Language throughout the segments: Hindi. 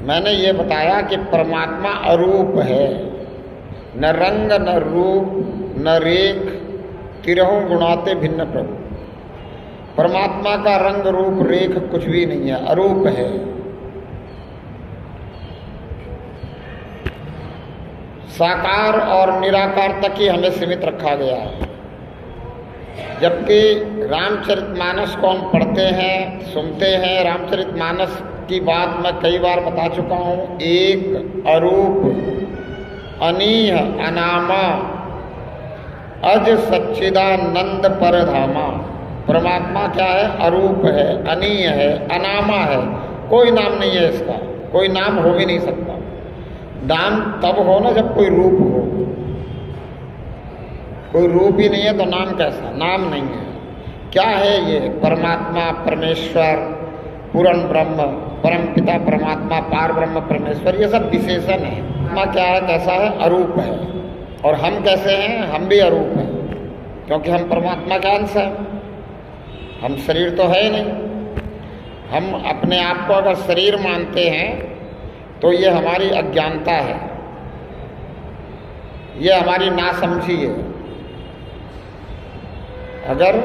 मैंने ये बताया कि परमात्मा अरूप है, न रंग न रूप न रेख, तिरहु गुणाते भिन्न प्रभु। परमात्मा का रंग रूप रेख कुछ भी नहीं है, अरूप है। साकार और निराकार तक ही हमें सीमित रखा गया है। जबकि रामचरितमानस को हम पढ़ते हैं, सुनते हैं। रामचरितमानस की बात मैं कई बार बता चुका हूँ। एक अरूप अनीह अनामा अज सच्चिदानंद परधामा। परमात्मा क्या है? अरूप है, अनीय है, अनामा है। कोई नाम नहीं है इसका, कोई नाम हो भी नहीं सकता। नाम तब हो ना जब कोई रूप हो। कोई रूप ही नहीं है तो नाम कैसा? नाम नहीं है। क्या है ये? परमात्मा, परमेश्वर, पूर्ण ब्रह्म, परम पिता परमात्मा, पार ब्रह्म परमेश्वर, ये सब विशेषण है। आत्मा क्या है? कैसा है? अरूप है। और हम कैसे हैं? हम भी अरूप हैं, क्योंकि हम परमात्मा का अंश हैं। हम शरीर तो है ही नहीं। हम अपने आप को अगर शरीर मानते हैं तो ये हमारी अज्ञानता है, ये हमारी नासमझी है। अगर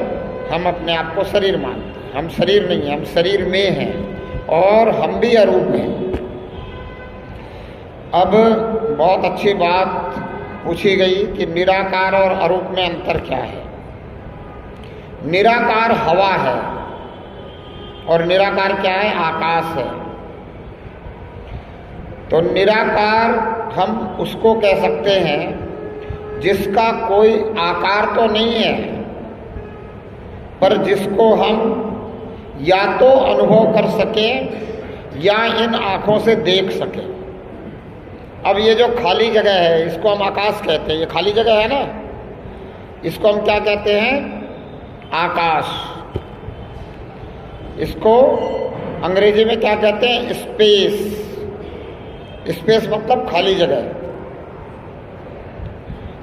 हम अपने आप को शरीर मानते हैं, हम शरीर नहीं हैं, हम शरीर में हैं और हम भी अरूप हैं। अब बहुत अच्छी बात पूछी गई कि निराकार और अरूप में अंतर क्या है। निराकार हवा है और निराकार क्या है? आकाश है। तो निराकार हम उसको कह सकते हैं जिसका कोई आकार तो नहीं है, पर जिसको हम या तो अनुभव कर सकें या इन आँखों से देख सकें। अब ये जो खाली जगह है इसको हम आकाश कहते हैं। ये खाली जगह है ना, इसको हम क्या कहते हैं? आकाश। इसको अंग्रेजी में क्या कहते हैं? स्पेस। स्पेस मतलब खाली जगह।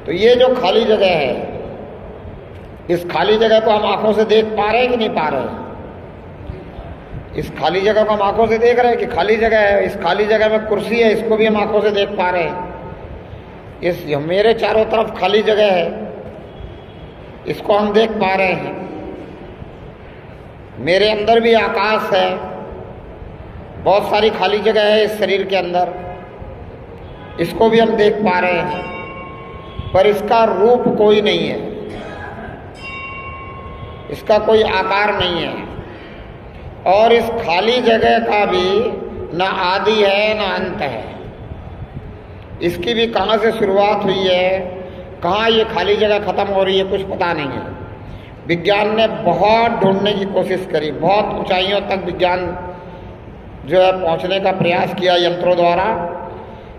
तो ये जो खाली जगह है, इस खाली जगह को हम आंखों से देख पा रहे हैं कि नहीं पा रहे हैं? इस खाली जगह को हम आंखों से देख रहे हैं कि खाली जगह है। इस खाली जगह में कुर्सी है, इसको भी हम आंखों से देख पा रहे हैं। इस मेरे चारों तरफ खाली जगह है, इसको हम देख पा रहे हैं। मेरे अंदर भी आकाश है, बहुत सारी खाली जगह है इस शरीर के अंदर, इसको भी हम देख पा रहे हैं, पर इसका रूप कोई नहीं है, इसका कोई आकार नहीं है। और इस खाली जगह का भी न आदि है न अंत है। इसकी भी कहाँ से शुरुआत हुई है, कहाँ ये खाली जगह खत्म हो रही है, कुछ पता नहीं है। विज्ञान ने बहुत ढूंढने की कोशिश करी, बहुत ऊंचाइयों तक विज्ञान जो है पहुंचने का प्रयास किया यंत्रों द्वारा,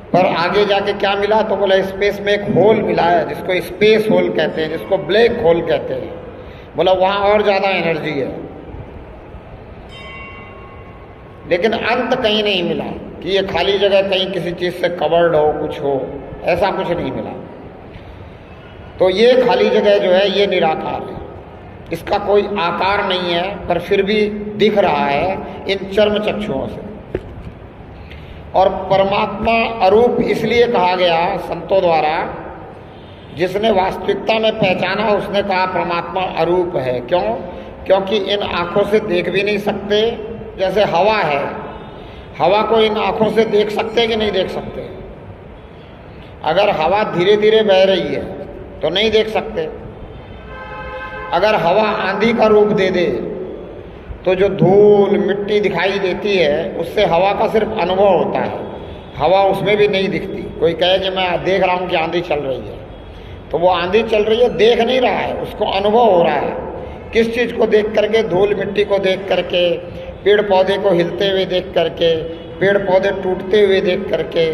पर आगे जाके क्या मिला? तो बोला स्पेस में एक होल मिला है जिसको स्पेस होल कहते हैं, जिसको ब्लैक होल कहते हैं। बोला वहाँ और ज़्यादा एनर्जी है, लेकिन अंत कहीं नहीं मिला कि ये खाली जगह कहीं किसी चीज़ से कवर्ड हो, कुछ हो, ऐसा कुछ नहीं मिला। तो ये खाली जगह जो है ये निराकार है, इसका कोई आकार नहीं है, पर फिर भी दिख रहा है इन चर्म चक्षुओं से। और परमात्मा अरूप इसलिए कहा गया संतों द्वारा, जिसने वास्तविकता में पहचाना उसने कहा परमात्मा अरूप है। क्यों? क्योंकि इन आँखों से देख भी नहीं सकते। जैसे हवा है, हवा को इन आँखों से देख सकते कि नहीं देख सकते? अगर हवा धीरे धीरे बह रही है तो नहीं देख सकते। अगर हवा आंधी का रूप दे दे तो जो धूल मिट्टी दिखाई देती है उससे हवा का सिर्फ अनुभव होता है, हवा उसमें भी नहीं दिखती। कोई कहे कि मैं देख रहा हूँ कि आंधी चल रही है, तो वो आंधी चल रही है, देख नहीं रहा है, उसको अनुभव हो रहा है। किस चीज़ को देख करके? धूल मिट्टी को देख करके, पेड़ पौधे को हिलते हुए देख करके, पेड़ पौधे टूटते हुए देख करके,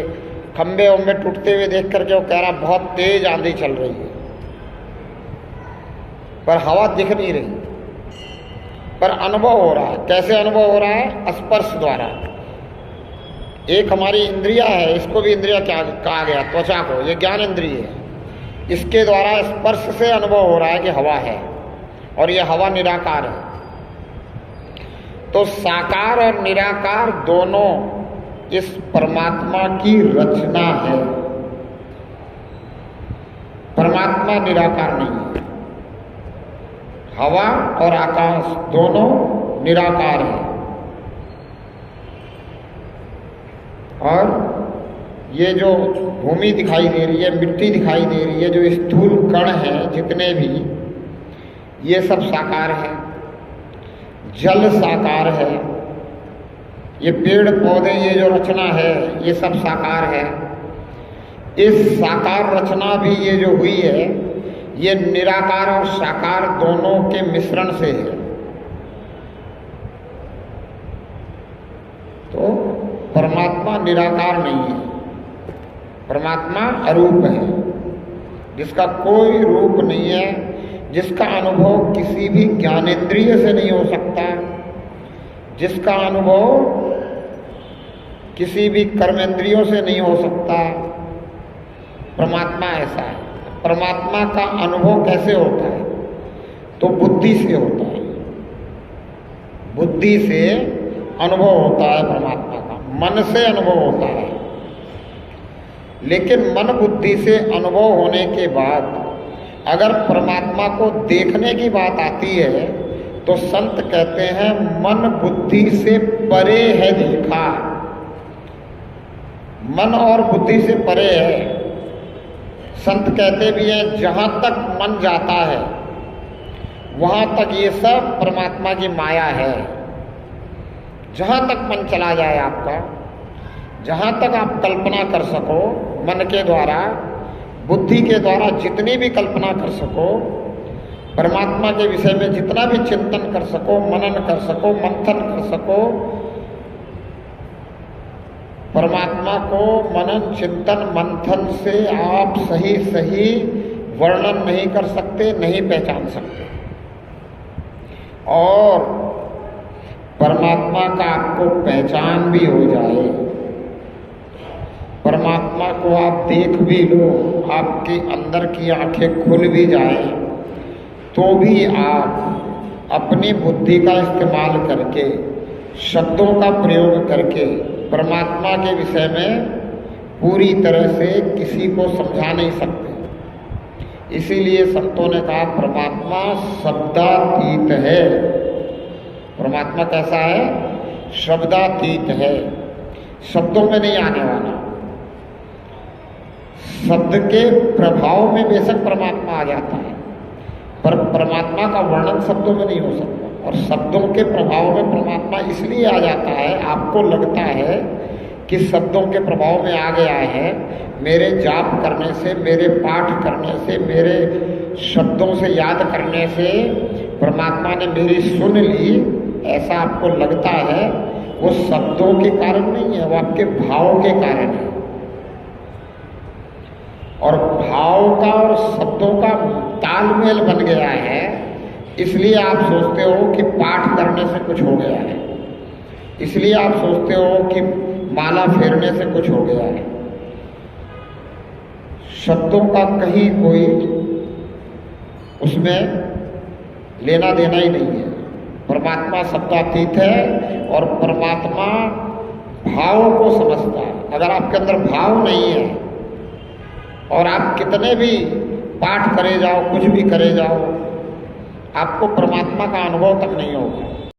खम्भे वम्बे टूटते हुए देख करके वो कह रहा बहुत तेज आंधी चल रही है, पर हवा दिख नहीं रही, पर अनुभव हो रहा है। कैसे अनुभव हो रहा है? स्पर्श द्वारा। एक हमारी इंद्रिया है, इसको भी इंद्रिया क्या कहा गया? त्वचा को, ये ज्ञान इंद्रिय है। इसके द्वारा स्पर्श से अनुभव हो रहा है कि हवा है, और ये हवा निराकार है। तो साकार और निराकार दोनों इस परमात्मा की रचना है। परमात्मा निराकार नहीं है। हवा और आकाश दोनों निराकार है। और ये जो भूमि दिखाई दे रही है, मिट्टी दिखाई दे रही है, जो स्थूल कण हैं जितने भी, ये सब साकार है। जल साकार है। ये पेड़ पौधे, ये जो रचना है, ये सब साकार है। इस साकार रचना भी ये जो हुई है, ये निराकार और साकार दोनों के मिश्रण से है। तो परमात्मा निराकार नहीं है। परमात्मा अरूप है, जिसका कोई रूप नहीं है, जिसका अनुभव किसी भी ज्ञानेंद्रिय से नहीं हो सकता, जिसका अनुभव किसी भी कर्मेंद्रियों से नहीं हो सकता। परमात्मा ऐसा है। परमात्मा का अनुभव कैसे होता है? तो बुद्धि से होता है। बुद्धि से अनुभव होता है परमात्मा का, मन से अनुभव होता है। लेकिन मन बुद्धि से अनुभव होने के बाद अगर परमात्मा को देखने की बात आती है तो संत कहते हैं मन बुद्धि से परे है देखा। मन और बुद्धि से परे है। संत कहते भी हैं जहाँ तक मन जाता है वहाँ तक ये सब परमात्मा की माया है। जहाँ तक मन चला जाए आपका, जहाँ तक आप कल्पना कर सको मन के द्वारा, बुद्धि के द्वारा जितनी भी कल्पना कर सको, परमात्मा के विषय में जितना भी चिंतन कर सको, मनन कर सको, मंथन कर सको, परमात्मा को मनन चिंतन मंथन से आप सही सही वर्णन नहीं कर सकते, नहीं पहचान सकते। और परमात्मा का आपको पहचान भी हो जाए, परमात्मा को आप देख भी लो, आपके अंदर की आंखें खुल भी जाए, तो भी आप अपनी बुद्धि का इस्तेमाल करके, शब्दों का प्रयोग करके परमात्मा के विषय में पूरी तरह से किसी को समझा नहीं सकते। इसीलिए संतों ने कहा परमात्मा शब्दातीत है। परमात्मा कैसा है? शब्दातीत है, शब्दों में नहीं आने वाला। शब्द के प्रभाव में बेशक परमात्मा आ जाता है, पर परमात्मा का वर्णन शब्दों में नहीं हो सकता। और शब्दों के प्रभाव में परमात्मा इसलिए आ जाता है, आपको लगता है कि शब्दों के प्रभाव में आ गया है, मेरे जाप करने से, मेरे पाठ करने से, मेरे शब्दों से याद करने से परमात्मा ने मेरी सुन ली, ऐसा आपको लगता है। वो शब्दों के कारण नहीं है, वो आपके भाव के कारण है। और भाव का और शब्दों का तालमेल बन गया है, इसलिए आप सोचते हो कि पाठ करने से कुछ हो गया है, इसलिए आप सोचते हो कि माला फेरने से कुछ हो गया है। शब्दों का कहीं कोई उसमें लेना देना ही नहीं है। परमात्मा शब्दातीत है और परमात्मा भाव को समझता है। अगर आपके अंदर भाव नहीं है और आप कितने भी पाठ करे जाओ, कुछ भी करे जाओ, आपको परमात्मा का अनुभव तक नहीं होगा।